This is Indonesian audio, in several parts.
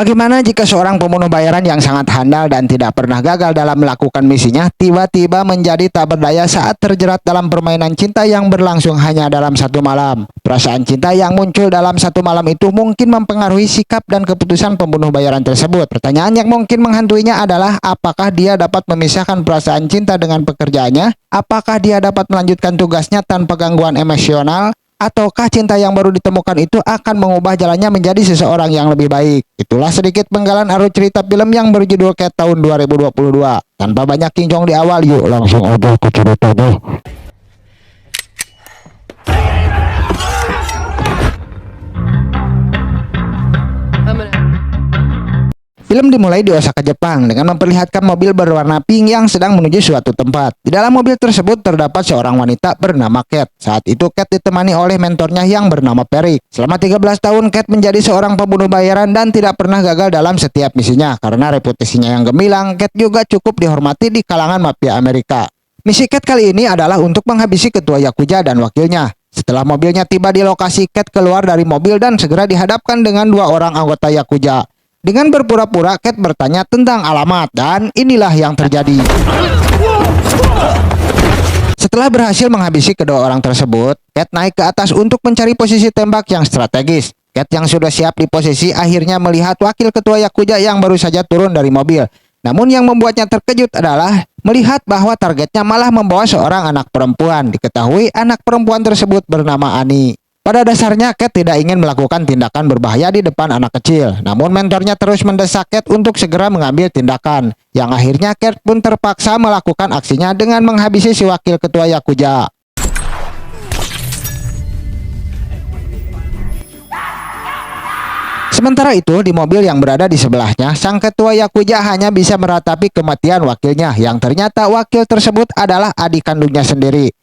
Bagaimana jika seorang pembunuh bayaran yang sangat handal dan tidak pernah gagal dalam melakukan misinya tiba-tiba menjadi tak berdaya saat terjerat dalam permainan cinta yang berlangsung hanya dalam satu malam? Perasaan cinta yang muncul dalam satu malam itu mungkin mempengaruhi sikap dan keputusan pembunuh bayaran tersebut. Pertanyaan yang mungkin menghantuinya adalah apakah dia dapat memisahkan perasaan cinta dengan pekerjaannya? Apakah dia dapat melanjutkan tugasnya tanpa gangguan emosional? Ataukah cinta yang baru ditemukan itu akan mengubah jalannya menjadi seseorang yang lebih baik? Itulah sedikit penggalan arus cerita film yang berjudul Cat tahun 2022. Tanpa banyak kinclong di awal, yuk langsung aja ke ceritanya. Film dimulai di Osaka, Jepang dengan memperlihatkan mobil berwarna pink yang sedang menuju suatu tempat. Di dalam mobil tersebut terdapat seorang wanita bernama Cat. Saat itu Cat ditemani oleh mentornya yang bernama Perry. Selama 13 tahun Cat menjadi seorang pembunuh bayaran dan tidak pernah gagal dalam setiap misinya. Karena reputasinya yang gemilang, Cat juga cukup dihormati di kalangan mafia Amerika. Misi Cat kali ini adalah untuk menghabisi ketua Yakuza dan wakilnya. Setelah mobilnya tiba di lokasi, Cat keluar dari mobil dan segera dihadapkan dengan dua orang anggota Yakuza. Dengan berpura-pura, Cat bertanya tentang alamat, dan inilah yang terjadi. Setelah berhasil menghabisi kedua orang tersebut, Cat naik ke atas untuk mencari posisi tembak yang strategis. Cat yang sudah siap di posisi akhirnya melihat wakil ketua Yakuza yang baru saja turun dari mobil. Namun yang membuatnya terkejut adalah melihat bahwa targetnya malah membawa seorang anak perempuan. Diketahui anak perempuan tersebut bernama Ani. Pada dasarnya Cat tidak ingin melakukan tindakan berbahaya di depan anak kecil. Namun mentornya terus mendesak Cat untuk segera mengambil tindakan. Yang akhirnya Cat pun terpaksa melakukan aksinya dengan menghabisi si wakil ketua Yakuza. Sementara itu, di mobil yang berada di sebelahnya, sang ketua Yakuza hanya bisa meratapi kematian wakilnya, yang ternyata wakil tersebut adalah adik kandungnya sendiri.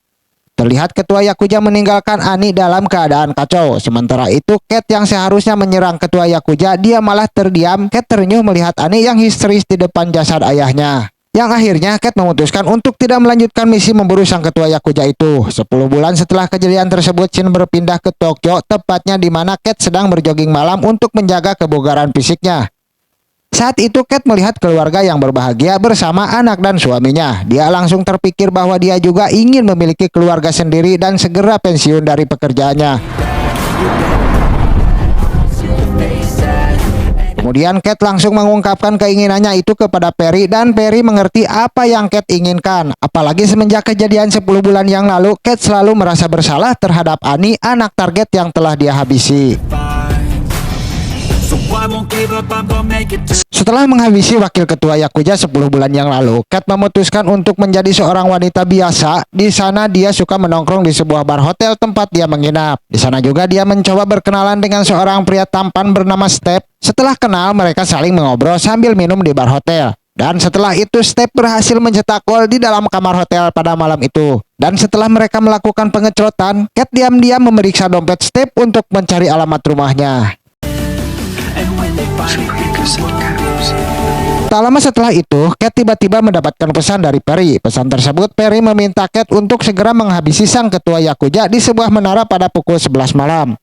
Terlihat ketua Yakuza meninggalkan Ani dalam keadaan kacau. Sementara itu, Cat yang seharusnya menyerang ketua Yakuza, dia malah terdiam. Cat terenyuh melihat Ani yang histeris di depan jasad ayahnya. Yang akhirnya Cat memutuskan untuk tidak melanjutkan misi memburu sang ketua Yakuza itu. 10 bulan setelah kejadian tersebut, scene berpindah ke Tokyo, tepatnya di mana Cat sedang berjogging malam untuk menjaga kebugaran fisiknya. Saat itu Cat melihat keluarga yang berbahagia bersama anak dan suaminya. Dia langsung terpikir bahwa dia juga ingin memiliki keluarga sendiri dan segera pensiun dari pekerjaannya. Kemudian Cat langsung mengungkapkan keinginannya itu kepada Perry dan Perry mengerti apa yang Cat inginkan. Apalagi semenjak kejadian 10 bulan yang lalu, Cat selalu merasa bersalah terhadap Ani, anak target yang telah dia habisi. Setelah menghabisi wakil ketua Yakuza 10 bulan yang lalu, Cat memutuskan untuk menjadi seorang wanita biasa. Di sana dia suka menongkrong di sebuah bar hotel tempat dia menginap. Di sana juga dia mencoba berkenalan dengan seorang pria tampan bernama Step. Setelah kenal, mereka saling mengobrol sambil minum di bar hotel. Dan setelah itu Step berhasil mencetak gol di dalam kamar hotel pada malam itu. Dan setelah mereka melakukan pengecerotan, Cat diam-diam memeriksa dompet Step untuk mencari alamat rumahnya. Tak lama setelah itu, Cat tiba-tiba mendapatkan pesan dari Perry. Pesan tersebut, Perry meminta Cat untuk segera menghabisi sang ketua Yakuza di sebuah menara pada pukul 11 malam.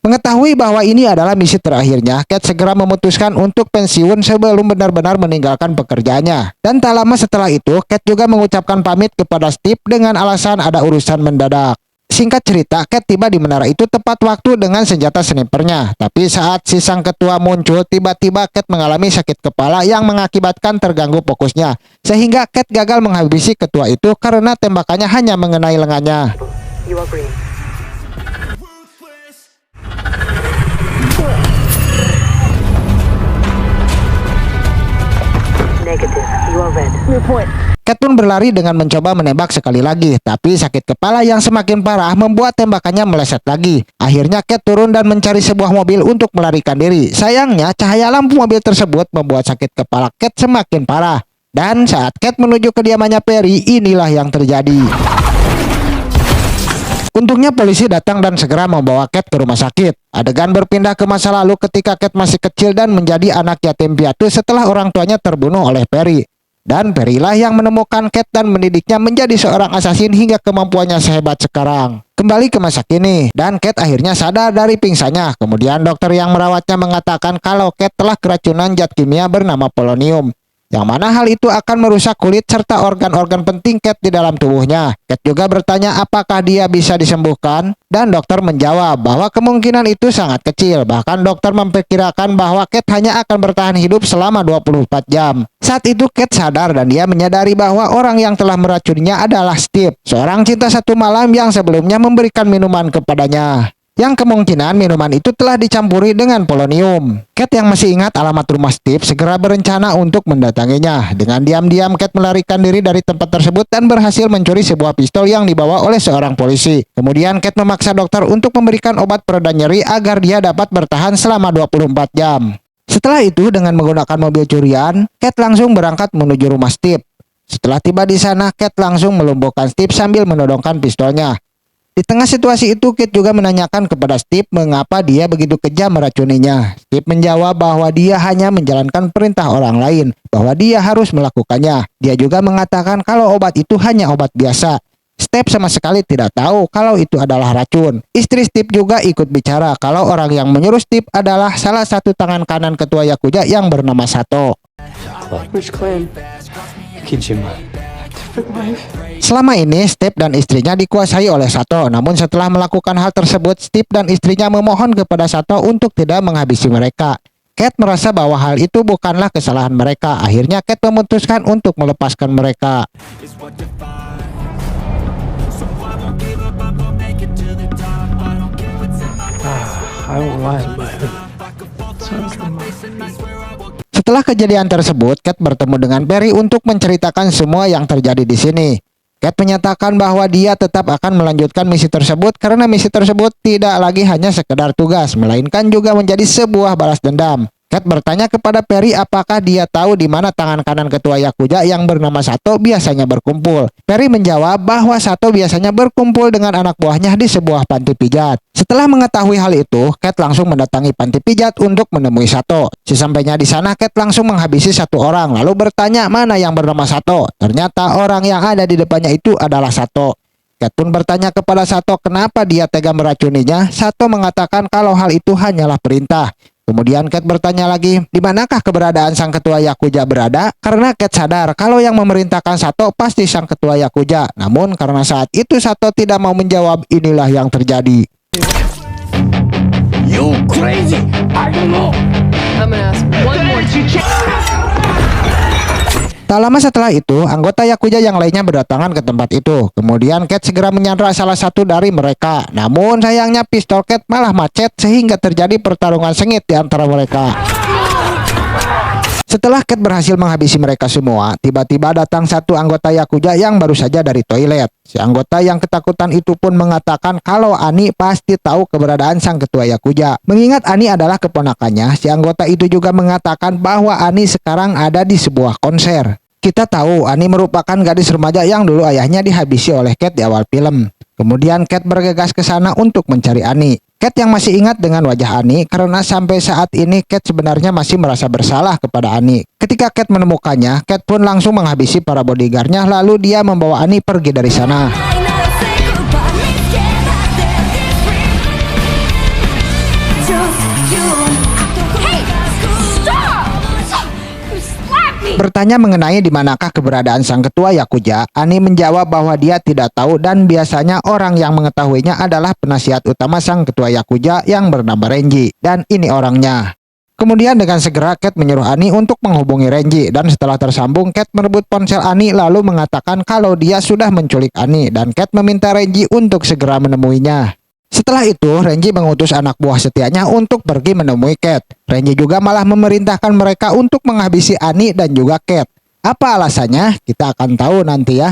Mengetahui bahwa ini adalah misi terakhirnya, Cat segera memutuskan untuk pensiun sebelum benar-benar meninggalkan pekerjaannya. Dan tak lama setelah itu, Cat juga mengucapkan pamit kepada Steve dengan alasan ada urusan mendadak. Singkat cerita, Cat tiba di menara itu tepat waktu dengan senjata snipernya. Tapi saat si sang ketua muncul, tiba-tiba Cat mengalami sakit kepala yang mengakibatkan terganggu fokusnya. Sehingga Cat gagal menghabisi ketua itu karena tembakannya hanya mengenai lengannya. Cat pun berlari dengan mencoba menembak sekali lagi, tapi sakit kepala yang semakin parah membuat tembakannya meleset lagi. Akhirnya Cat turun dan mencari sebuah mobil untuk melarikan diri. Sayangnya cahaya lampu mobil tersebut membuat sakit kepala Cat semakin parah. Dan saat Cat menuju kediamannya Perry, inilah yang terjadi. Untungnya polisi datang dan segera membawa Cat ke rumah sakit. Adegan berpindah ke masa lalu ketika Cat masih kecil dan menjadi anak yatim piatu setelah orang tuanya terbunuh oleh Perry. Dan Perry lah yang menemukan Cat dan mendidiknya menjadi seorang asasin hingga kemampuannya sehebat sekarang. kembali ke masa kini dan Kate akhirnya sadar dari pingsannya. Kemudian dokter yang merawatnya mengatakan kalau Kate telah keracunan zat kimia bernama polonium, yang mana hal itu akan merusak kulit serta organ-organ penting Kate di dalam tubuhnya. Kate juga bertanya apakah dia bisa disembuhkan, dan dokter menjawab bahwa kemungkinan itu sangat kecil. Bahkan dokter memperkirakan bahwa Kate hanya akan bertahan hidup selama 24 jam. Saat itu Kate sadar dan dia menyadari bahwa orang yang telah meracuninya adalah Steve, seorang cinta satu malam yang sebelumnya memberikan minuman kepadanya, yang kemungkinan minuman itu telah dicampuri dengan polonium. Kate yang masih ingat alamat rumah Steve segera berencana untuk mendatanginya. Dengan diam-diam Kate melarikan diri dari tempat tersebut dan berhasil mencuri sebuah pistol yang dibawa oleh seorang polisi. Kemudian Kate memaksa dokter untuk memberikan obat pereda nyeri agar dia dapat bertahan selama 24 jam. Setelah itu dengan menggunakan mobil curian, Kate langsung berangkat menuju rumah Steve. Setelah tiba di sana, Kate langsung melumpuhkan Steve sambil menodongkan pistolnya. Di tengah situasi itu, Kate juga menanyakan kepada Steve mengapa dia begitu kejam meracuninya. Steve menjawab bahwa dia hanya menjalankan perintah orang lain, bahwa dia harus melakukannya. Dia juga mengatakan kalau obat itu hanya obat biasa. Steve sama sekali tidak tahu kalau itu adalah racun. Istri Steve juga ikut bicara kalau orang yang menyuruh Steve adalah salah satu tangan kanan ketua Yakuza yang bernama Sato. Which clan? Kijima. Selama ini Steve dan istrinya dikuasai oleh Sato. Namun setelah melakukan hal tersebut, Steve dan istrinya memohon kepada Sato untuk tidak menghabisi mereka. Kate merasa bahwa hal itu bukanlah kesalahan mereka. Akhirnya Kate memutuskan untuk melepaskan mereka. I won't lie, but Setelah kejadian tersebut, Kate bertemu dengan Perry untuk menceritakan semua yang terjadi di sini. Kate menyatakan bahwa dia tetap akan melanjutkan misi tersebut karena misi tersebut tidak lagi hanya sekedar tugas, melainkan juga menjadi sebuah balas dendam. Kate bertanya kepada Perry apakah dia tahu di mana tangan kanan ketua Yakuza yang bernama Sato biasanya berkumpul. Perry menjawab bahwa Sato biasanya berkumpul dengan anak buahnya di sebuah panti pijat. Setelah mengetahui hal itu, Kate langsung mendatangi panti pijat untuk menemui Sato. Sesampainya di sana, Kate langsung menghabisi satu orang, lalu bertanya mana yang bernama Sato. Ternyata orang yang ada di depannya itu adalah Sato. Kate pun bertanya kepada Sato kenapa dia tega meracuninya. Sato mengatakan kalau hal itu hanyalah perintah. Kemudian Kate bertanya lagi, di manakah keberadaan sang ketua Yakuza berada? Karena Kate sadar kalau yang memerintahkan Sato pasti sang ketua Yakuza. Namun karena saat itu Sato tidak mau menjawab, inilah yang terjadi. you crazy? I don't know. I'm gonna ask one more time. Tak lama setelah itu, anggota Yakuza yang lainnya berdatangan ke tempat itu. Kemudian Kate segera menyandra salah satu dari mereka. Namun sayangnya pistol Kate malah macet sehingga terjadi pertarungan sengit di antara mereka. Setelah Kate berhasil menghabisi mereka semua, tiba-tiba datang satu anggota Yakuza yang baru saja dari toilet. Si anggota yang ketakutan itu pun mengatakan kalau Ani pasti tahu keberadaan sang ketua Yakuza. Mengingat Ani adalah keponakannya, si anggota itu juga mengatakan bahwa Ani sekarang ada di sebuah konser. Kita tahu Ani merupakan gadis remaja yang dulu ayahnya dihabisi oleh Kate di awal film. Kemudian Kate bergegas ke sana untuk mencari Ani. Kate yang masih ingat dengan wajah Ani karena sampai saat ini Kate sebenarnya masih merasa bersalah kepada Ani. Ketika Kate menemukannya, Kate pun langsung menghabisi para bodyguardnya lalu dia membawa Ani pergi dari sana. Bertanya mengenai di manakah keberadaan sang ketua Yakuza, Ani menjawab bahwa dia tidak tahu dan biasanya orang yang mengetahuinya adalah penasihat utama sang ketua Yakuza yang bernama Renji, dan ini orangnya. Kemudian dengan segera Kate menyuruh Ani untuk menghubungi Renji, dan setelah tersambung Kate merebut ponsel Ani lalu mengatakan kalau dia sudah menculik Ani, dan Kate meminta Renji untuk segera menemuinya. Setelah itu, Renji mengutus anak buah setianya untuk pergi menemui Kate. Renji juga malah memerintahkan mereka untuk menghabisi Ani dan juga Kate. Apa alasannya? Kita akan tahu nanti ya.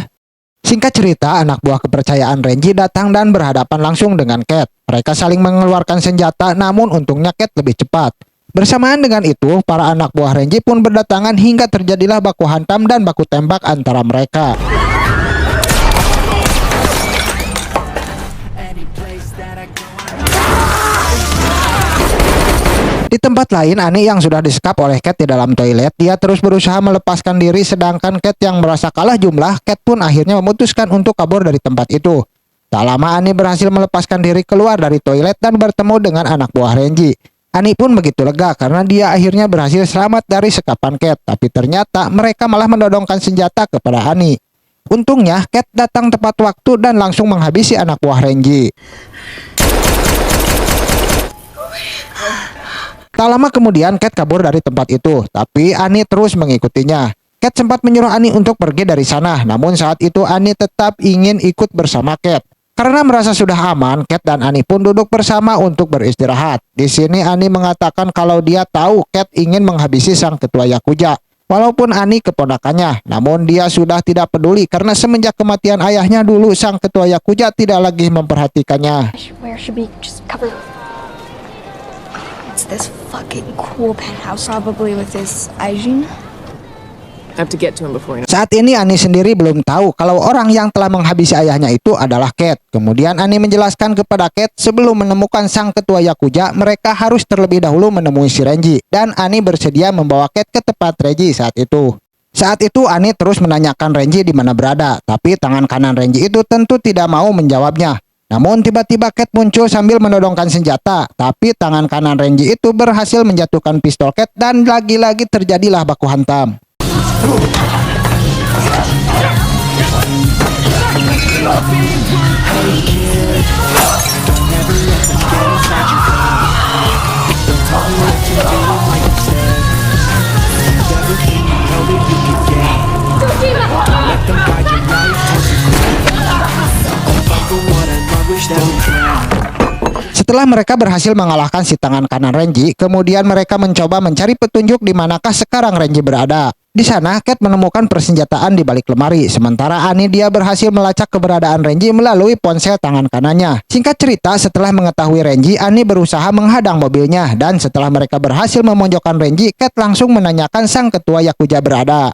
Singkat cerita, anak buah kepercayaan Renji datang dan berhadapan langsung dengan Kate. Mereka saling mengeluarkan senjata, namun untungnya Kate lebih cepat. Bersamaan dengan itu, para anak buah Renji pun berdatangan hingga terjadilah baku hantam dan baku tembak antara mereka. Di tempat lain, Ani yang sudah disekap oleh Kate di dalam toilet, dia terus berusaha melepaskan diri sedangkan Kate yang merasa kalah jumlah, Kate pun akhirnya memutuskan untuk kabur dari tempat itu. Tak lama Ani berhasil melepaskan diri keluar dari toilet dan bertemu dengan anak buah Renji. Ani pun begitu lega karena dia akhirnya berhasil selamat dari sekapan Cat, tapi ternyata mereka malah menodongkan senjata kepada Ani. Untungnya Cat datang tepat waktu dan langsung menghabisi anak buah Renji. Tak lama kemudian Cat kabur dari tempat itu, tapi Ani terus mengikutinya. Cat sempat menyuruh Ani untuk pergi dari sana, namun saat itu Ani tetap ingin ikut bersama Cat. Karena merasa sudah aman, Cat dan Ani pun duduk bersama untuk beristirahat. Di sini Ani mengatakan kalau dia tahu Cat ingin menghabisi sang ketua Yakuza. Walaupun Ani keponakannya, namun dia sudah tidak peduli karena semenjak kematian ayahnya dulu, sang ketua Yakuza tidak lagi memperhatikannya. Where should we just cover? It's this fucking cool penthouse, probably with this Aijin. I have to get to him before he knows. Saat ini Ani sendiri belum tahu kalau orang yang telah menghabisi ayahnya itu adalah Cat. Kemudian Ani menjelaskan kepada Cat sebelum menemukan sang ketua Yakuza, mereka harus terlebih dahulu menemui si Renji. Dan Ani bersedia membawa Cat ke tempat Renji saat itu. Saat itu Ani terus menanyakan Renji di mana berada, tapi tangan kanan Renji itu tentu tidak mau menjawabnya. Namun tiba-tiba Cat muncul sambil menodongkan senjata, tapi tangan kanan Renji itu berhasil menjatuhkan pistol Cat dan lagi-lagi terjadilah baku hantam. Setelah mereka berhasil mengalahkan si tangan kanan Renji, kemudian mereka mencoba mencari petunjuk di manakah sekarang Renji berada. Di sana, Cat menemukan persenjataan di balik lemari, sementara Ani dia berhasil melacak keberadaan Renji melalui ponsel tangan kanannya. Singkat cerita, setelah mengetahui Renji, Ani berusaha menghadang mobilnya, dan setelah mereka berhasil memojokkan Renji, Cat langsung menanyakan sang ketua Yakuza berada.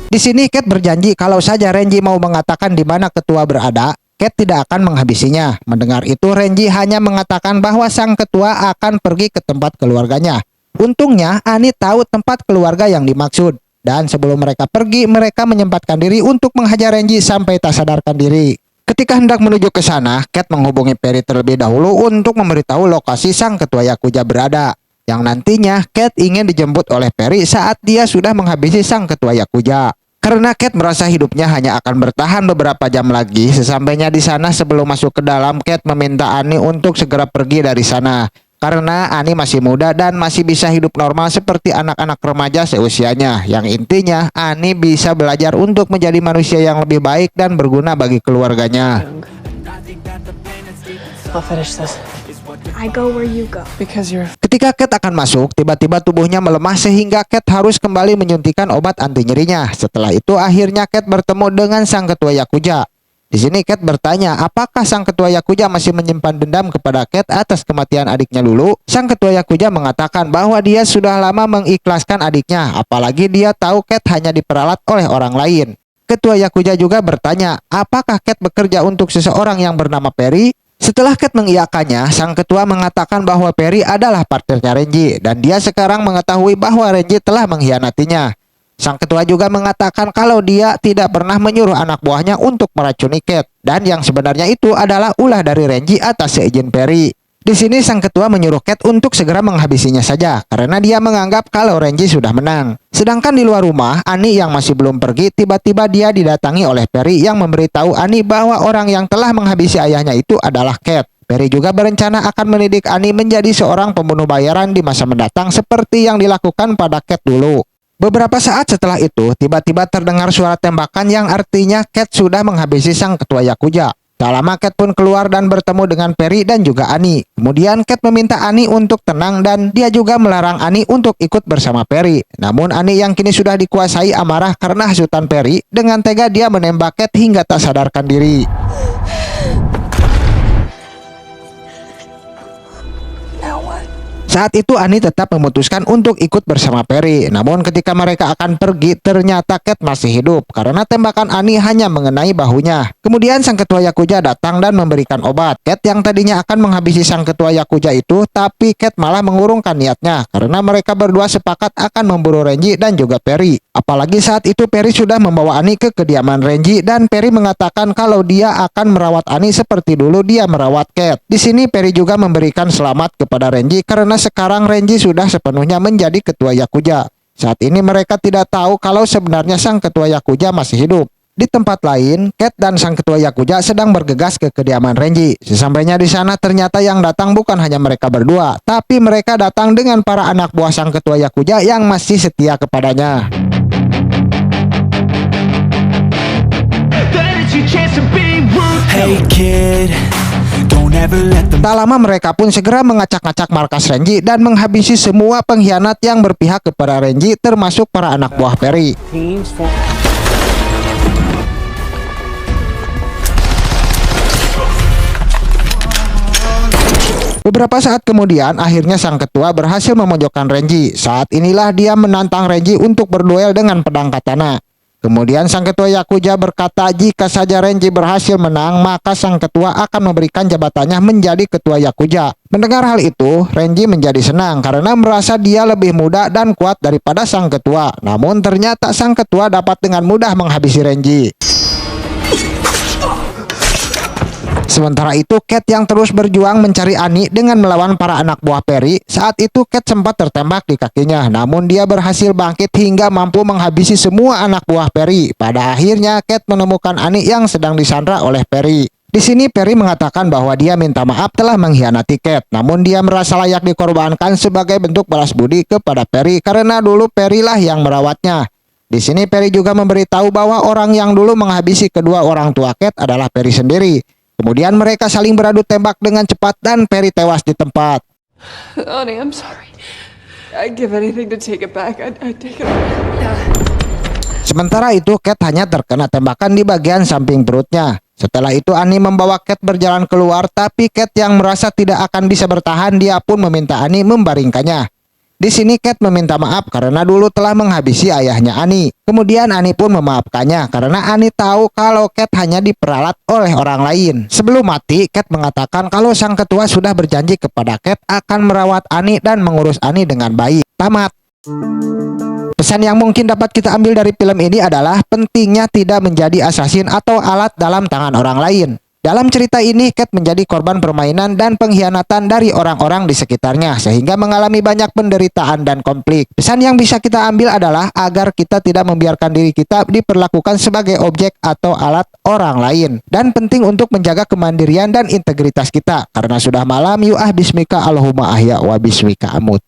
Di sini Cat berjanji kalau saja Renji mau mengatakan di mana ketua berada, Cat tidak akan menghabisinya. Mendengar itu, Renji hanya mengatakan bahwa sang ketua akan pergi ke tempat keluarganya. Untungnya, Ani tahu tempat keluarga yang dimaksud. Dan sebelum mereka pergi, mereka menyempatkan diri untuk menghajar Renji sampai tak sadarkan diri. Ketika hendak menuju ke sana, Cat menghubungi Perry terlebih dahulu untuk memberitahu lokasi sang ketua Yakuza berada. Yang nantinya, Cat ingin dijemput oleh Perry saat dia sudah menghabisi sang ketua Yakuza. Karena Cat merasa hidupnya hanya akan bertahan beberapa jam lagi, sesampainya di sana sebelum masuk ke dalam, Cat meminta Ani untuk segera pergi dari sana. Karena Ani masih muda dan masih bisa hidup normal seperti anak-anak remaja seusianya. Yang intinya, Ani bisa belajar untuk menjadi manusia yang lebih baik dan berguna bagi keluarganya. I'll finish this. I go where you go. Because you're... Ketika Cat akan masuk, tiba-tiba tubuhnya melemah sehingga Cat harus kembali menyuntikkan obat anti nyerinya. Setelah itu akhirnya Cat bertemu dengan sang ketua Yakuza. Di sini Cat bertanya apakah sang ketua Yakuza masih menyimpan dendam kepada Cat atas kematian adiknya dulu. Sang ketua Yakuza mengatakan bahwa dia sudah lama mengikhlaskan adiknya, apalagi dia tahu Cat hanya diperalat oleh orang lain. Ketua Yakuza juga bertanya apakah Cat bekerja untuk seseorang yang bernama Perry. Setelah Cat mengiyakannya, sang ketua mengatakan bahwa Perry adalah partnernya Renji dan dia sekarang mengetahui bahwa Renji telah mengkhianatinya. Sang ketua juga mengatakan kalau dia tidak pernah menyuruh anak buahnya untuk meracuni Cat dan yang sebenarnya itu adalah ulah dari Renji atas seizin Perry. Di sini sang ketua menyuruh Cat untuk segera menghabisinya saja karena dia menganggap kalau Renji sudah menang. Sedangkan di luar rumah, Ani yang masih belum pergi, tiba-tiba dia didatangi oleh Perry yang memberitahu Ani bahwa orang yang telah menghabisi ayahnya itu adalah Cat. Perry juga berencana akan mendidik Ani menjadi seorang pembunuh bayaran di masa mendatang seperti yang dilakukan pada Cat dulu. Beberapa saat setelah itu, tiba-tiba terdengar suara tembakan yang artinya Cat sudah menghabisi sang ketua Yakuza. Tak lama Cat pun keluar dan bertemu dengan Perry dan juga Ani. Kemudian Cat meminta Ani untuk tenang dan dia juga melarang Ani untuk ikut bersama Perry. Namun Ani yang kini sudah dikuasai amarah karena hasutan Perry, dengan tega dia menembak Cat hingga tak sadarkan diri. Saat itu Annie tetap memutuskan untuk ikut bersama Perry. Namun ketika mereka akan pergi, ternyata Cat masih hidup karena tembakan Annie hanya mengenai bahunya. Kemudian sang ketua Yakuza datang dan memberikan obat. Cat yang tadinya akan menghabisi sang ketua Yakuza itu, tapi Cat malah mengurungkan niatnya karena mereka berdua sepakat akan memburu Renji dan juga Perry. Apalagi saat itu Perry sudah membawa Annie ke kediaman Renji dan Perry mengatakan kalau dia akan merawat Annie seperti dulu dia merawat Cat. Di sini Perry juga memberikan selamat kepada Renji karena sekarang Renji sudah sepenuhnya menjadi ketua Yakuza. Saat ini mereka tidak tahu kalau sebenarnya sang ketua Yakuza masih hidup. Di tempat lain, Cat dan sang ketua Yakuza sedang bergegas ke kediaman Renji. Sesampainya di sana ternyata yang datang bukan hanya mereka berdua, tapi mereka datang dengan para anak buah sang ketua Yakuza yang masih setia kepadanya. Hey kid, don't ever let them. Tak lama mereka pun segera mengacak-ngacak markas Renji dan menghabisi semua pengkhianat yang berpihak kepada Renji, termasuk para anak buah Perry. Beberapa saat kemudian, akhirnya sang ketua berhasil memojokkan Renji. Saat inilah dia menantang Renji untuk berduel dengan pedang katana. Kemudian sang ketua Yakuza berkata jika saja Renji berhasil menang, maka sang ketua akan memberikan jabatannya menjadi ketua Yakuza. Mendengar hal itu, Renji menjadi senang karena merasa dia lebih muda dan kuat daripada sang ketua. Namun ternyata sang ketua dapat dengan mudah menghabisi Renji. Sementara itu, Cat yang terus berjuang mencari Annie dengan melawan para anak buah Perry. Saat itu Cat sempat tertembak di kakinya, namun dia berhasil bangkit hingga mampu menghabisi semua anak buah Perry. Pada akhirnya Cat menemukan Annie yang sedang disandra oleh Perry. Di sini Perry mengatakan bahwa dia minta maaf telah mengkhianati Cat, namun dia merasa layak dikorbankan sebagai bentuk balas budi kepada Perry karena dulu Perry lah yang merawatnya. Di sini Perry juga memberitahu bahwa orang yang dulu menghabisi kedua orang tua Cat adalah Perry sendiri. Kemudian mereka saling beradu tembak dengan cepat dan Perry tewas di tempat. Honey, I'm sorry. I'd give anything to take it back. I'd take it. Sementara itu Cat hanya terkena tembakan di bagian samping perutnya. Setelah itu Annie membawa Cat berjalan keluar, tapi Cat yang merasa tidak akan bisa bertahan, dia pun meminta Annie membaringkannya. Di sini Cat meminta maaf karena dulu telah menghabisi ayahnya Annie. Kemudian Annie pun memaafkannya karena Annie tahu kalau Cat hanya diperalat oleh orang lain. Sebelum mati, Cat mengatakan kalau sang ketua sudah berjanji kepada Cat akan merawat Annie dan mengurus Annie dengan baik. Tamat. Pesan yang mungkin dapat kita ambil dari film ini adalah pentingnya tidak menjadi assassin atau alat dalam tangan orang lain. Dalam cerita ini, Cat menjadi korban permainan dan pengkhianatan dari orang-orang di sekitarnya, sehingga mengalami banyak penderitaan dan konflik. Pesan yang bisa kita ambil adalah agar kita tidak membiarkan diri kita diperlakukan sebagai objek atau alat orang lain. Dan penting untuk menjaga kemandirian dan integritas kita. Karena sudah malam, yu'ah bismika Allahumma ahya wa bismika amut.